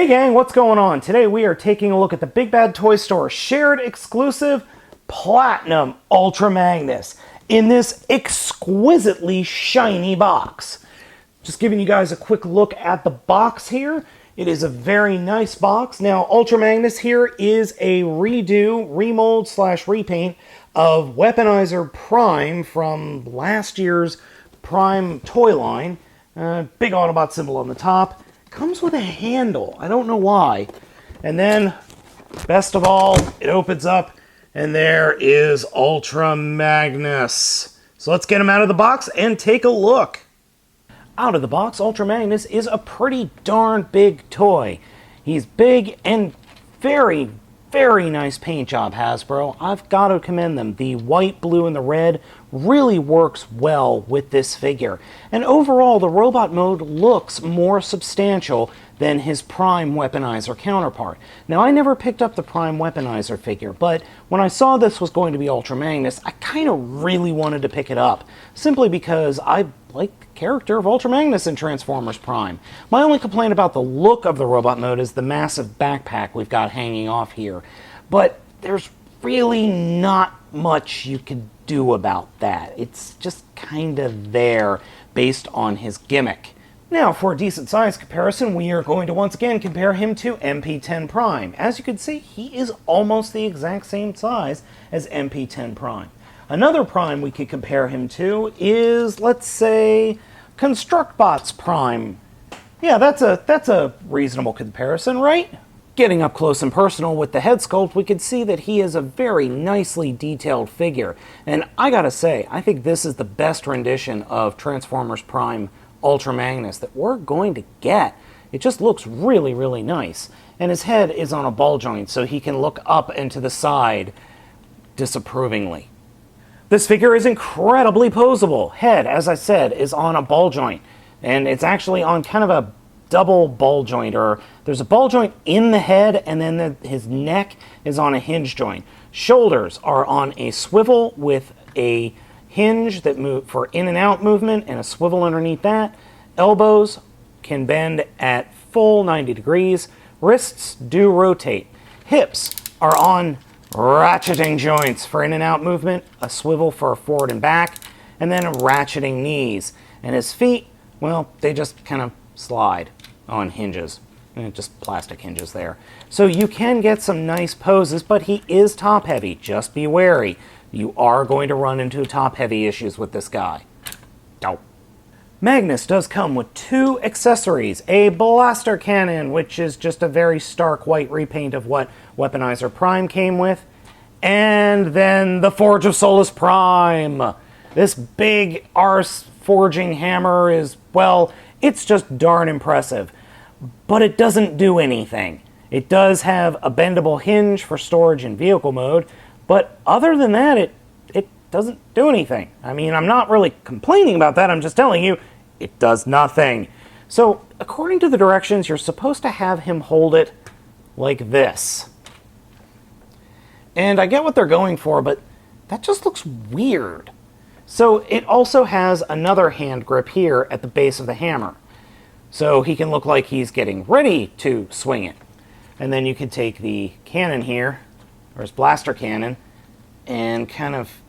Hey gang, what's going on? Today we are taking a look at the Big Bad Toy Store shared exclusive Platinum Ultra Magnus in this exquisitely shiny box. Just giving you guys a quick look at the box here. It is a very nice box. Now, Ultra Magnus here is a redo, remold / repaint of Weaponizer Prime from last year's Prime toy line. Big Autobot symbol on the top. Comes with a handle. I don't know why. And then, best of all, it opens up and there is Ultra Magnus. So let's get him out of the box and take a look. Out of the box, Ultra Magnus is a pretty darn big toy. He's big and very, very nice paint job, Hasbro. I've got to commend them. The white, blue, and the red really works well with this figure. And overall, the robot mode looks more substantial than his Prime Weaponizer counterpart. Now, I never picked up the Prime Weaponizer figure, but when I saw this was going to be Ultra Magnus, I kind of really wanted to pick it up, simply because I like the character of Ultra Magnus in Transformers Prime. My only complaint about the look of the robot mode is the massive backpack we've got hanging off here. But there's really not much you can do about that. It's just kind of there based on his gimmick. Now, for a decent size comparison, we are going to once again compare him to MP10 Prime. As you can see, he is almost the exact same size as MP10 Prime. Another Prime we could compare him to is, let's say, Constructbots Prime. Yeah, that's a reasonable comparison, right? Getting up close and personal with the head sculpt, we can see that he is a very nicely detailed figure. And I gotta say, I think this is the best rendition of Transformers Prime Ultra Magnus that we're going to get. It just looks really, really nice. And his head is on a ball joint, so he can look up and to the side disapprovingly. This figure is incredibly posable. Head, as I said, is on a ball joint. And it's actually on kind of a double ball joint, or there's a ball joint in the head, and then his neck is on a hinge joint. Shoulders are on a swivel with a hinge that move for in and out movement and a swivel underneath that. Elbows can bend at full 90 degrees. Wrists do rotate. Hips are on ratcheting joints for in and out movement, a swivel for forward and back, and then ratcheting knees. And his feet, well, they just kind of slide on hinges, and just plastic hinges there. So you can get some nice poses, but he is top heavy. Just be wary. You are going to run into top heavy issues with this guy. Oh. Magnus does come with two accessories. A blaster cannon, which is just a very stark white repaint of what Weaponizer Prime came with. And then the Forge of Solus Prime. This big arse forging hammer is, well, it's just darn impressive, but it doesn't do anything. It does have a bendable hinge for storage in vehicle mode, but other than that, it doesn't do anything. I mean, I'm not really complaining about that, I'm just telling you, it does nothing. So, according to the directions, you're supposed to have him hold it like this. And I get what they're going for, but that just looks weird. So it also has another hand grip here at the base of the hammer. So he can look like he's getting ready to swing it. And then you can take the cannon here, or his blaster cannon, and kind of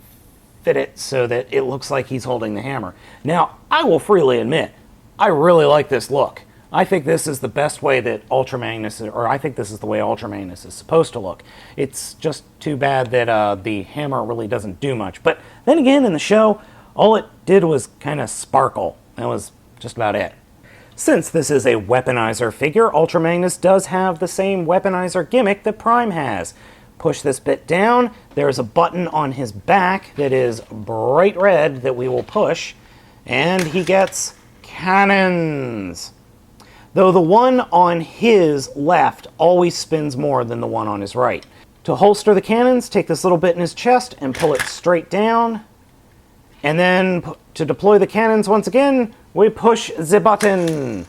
fit it so that it looks like he's holding the hammer. Now, I will freely admit, I really like this look. I think this is the best way that Ultra Magnus, or I think this is the way Ultra Magnus is supposed to look. It's just too bad that the hammer really doesn't do much. But then again, in the show, all it did was kind of sparkle. That was just about it. Since this is a Weaponizer figure, Ultra Magnus does have the same Weaponizer gimmick that Prime has. Push this bit down, there's a button on his back that is bright red that we will push, and he gets cannons. Though the one on his left always spins more than the one on his right. To holster the cannons, take this little bit in his chest and pull it straight down. And then to deploy the cannons once again, we push the button.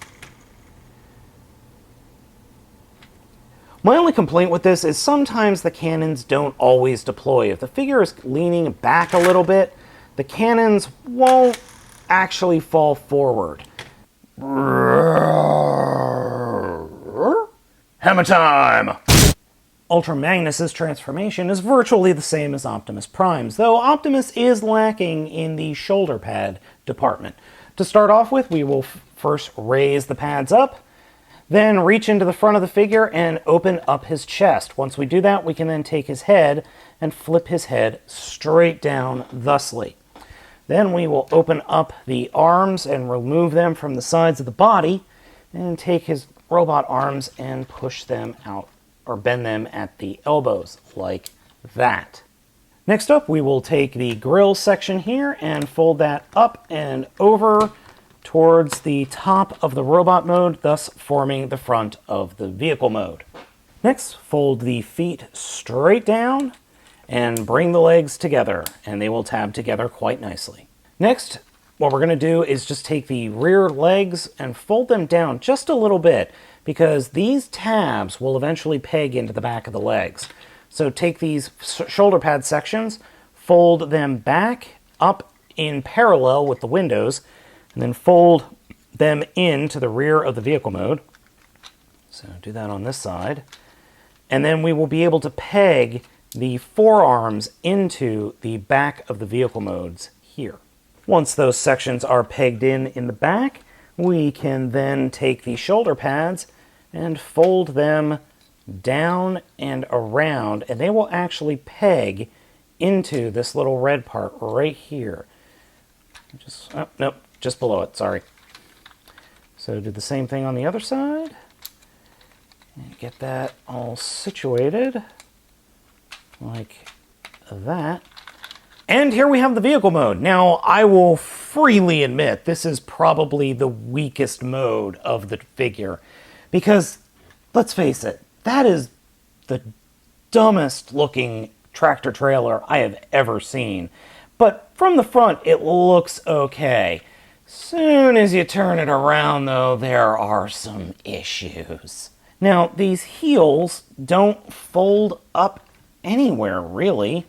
My only complaint with this is sometimes the cannons don't always deploy. If the figure is leaning back a little bit, the cannons won't actually fall forward. Hammer time! Ultra Magnus's transformation is virtually the same as Optimus Prime's, though Optimus is lacking in the shoulder pad department. To start off with, we will first raise the pads up, then reach into the front of the figure and open up his chest. Once we do that, we can then take his head and flip his head straight down thusly. Then we will open up the arms and remove them from the sides of the body, and take his robot arms and push them out, or bend them at the elbows, like that. Next up, we will take the grill section here and fold that up and over towards the top of the robot mode, thus forming the front of the vehicle mode. Next, fold the feet straight down and bring the legs together, and they will tab together quite nicely. Next, what we're going to do is just take the rear legs and fold them down just a little bit, because these tabs will eventually peg into the back of the legs. So take these shoulder pad sections, fold them back up in parallel with the windows, and then fold them into the rear of the vehicle mode. So do that on this side. And then we will be able to peg the forearms into the back of the vehicle modes here. Once those sections are pegged in the back, we can then take the shoulder pads and fold them down and around, and they will actually peg into this little red part right here. Just below it, sorry. So do the same thing on the other side, and get that all situated like that. And here we have the vehicle mode. Now, I will freely admit this is probably the weakest mode of the figure, because, let's face it, that is the dumbest looking tractor trailer I have ever seen. But from the front, it looks okay. Soon as you turn it around, though, there are some issues. Now, these heels don't fold up anywhere, really.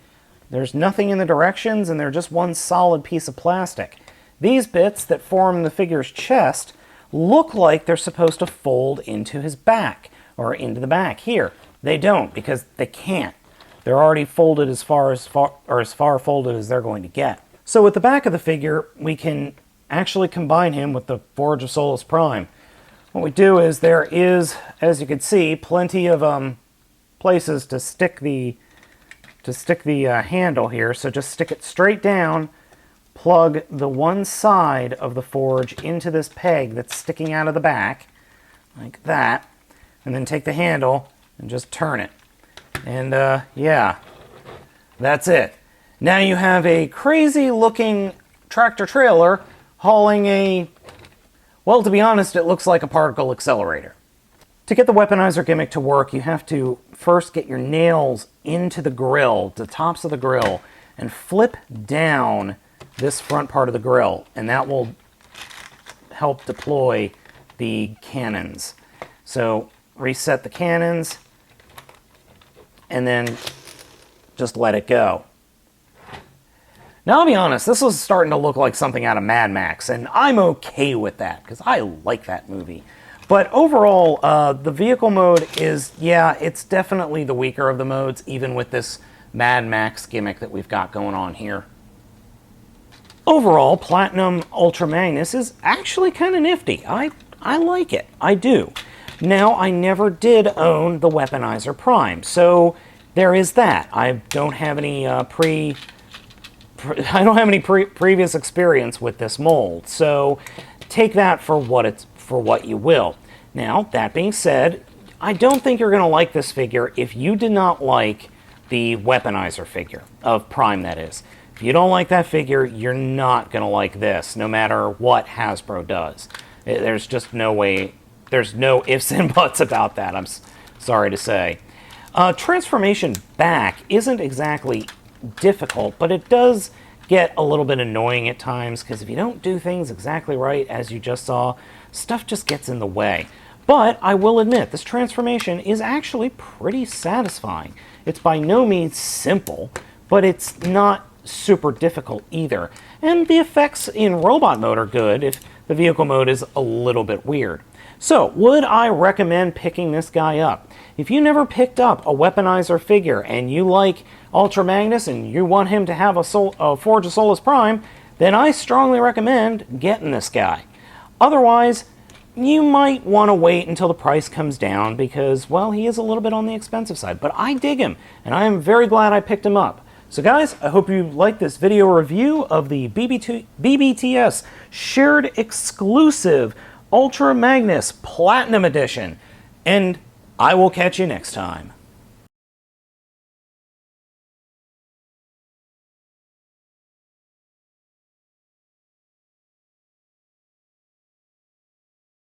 There's nothing in the directions, and they're just one solid piece of plastic. These bits that form the figure's chest look like they're supposed to fold into his back, or into the back here. They don't, because they can't. They're already folded as far folded as they're going to get. So with the back of the figure, we can actually combine him with the Forge of Solus Prime. What we do is there is, as you can see, plenty of places to stick the handle here. So just stick it straight down, plug the one side of the forge into this peg that's sticking out of the back, like that, and then take the handle and just turn it. And yeah, that's it. Now you have a crazy looking tractor trailer hauling a, well, to be honest, it looks like a particle accelerator. To get the weaponizer gimmick to work, you have to first get your nails into the grill, the tops of the grill, and flip down this front part of the grill, and that will help deploy the cannons. So reset the cannons, and then just let it go. Now, I'll be honest, this was starting to look like something out of Mad Max, and I'm okay with that, because I like that movie. But overall, the vehicle mode is, yeah, it's definitely the weaker of the modes, even with this Mad Max gimmick that we've got going on here. Overall, Platinum Ultra Magnus is actually kind of nifty. I like it. I do. Now, I never did own the Weaponizer Prime, so there is that. I don't have any previous experience with this mold, so take that for what you will. Now, that being said, I don't think you're going to like this figure if you did not like the Weaponizer figure of Prime, that is. If you don't like that figure, you're not going to like this, no matter what Hasbro does. There's just no way, there's no ifs and buts about that, I'm sorry to say. Transformation back isn't exactly difficult, but it does get a little bit annoying at times, because if you don't do things exactly right, as you just saw, stuff just gets in the way. But I will admit, this transformation is actually pretty satisfying. It's by no means simple, but it's not super difficult either. And the effects in robot mode are good if the vehicle mode is a little bit weird. So, would I recommend picking this guy up? If you never picked up a Weaponizer figure and you like Ultra Magnus and you want him to have a Forge of Solus Prime, then I strongly recommend getting this guy. Otherwise, you might want to wait until the price comes down because, well, he is a little bit on the expensive side. But I dig him, and I am very glad I picked him up. So guys, I hope you liked this video review of the BBTS Shared Exclusive Ultra Magnus Platinum Edition. And I will catch you next time.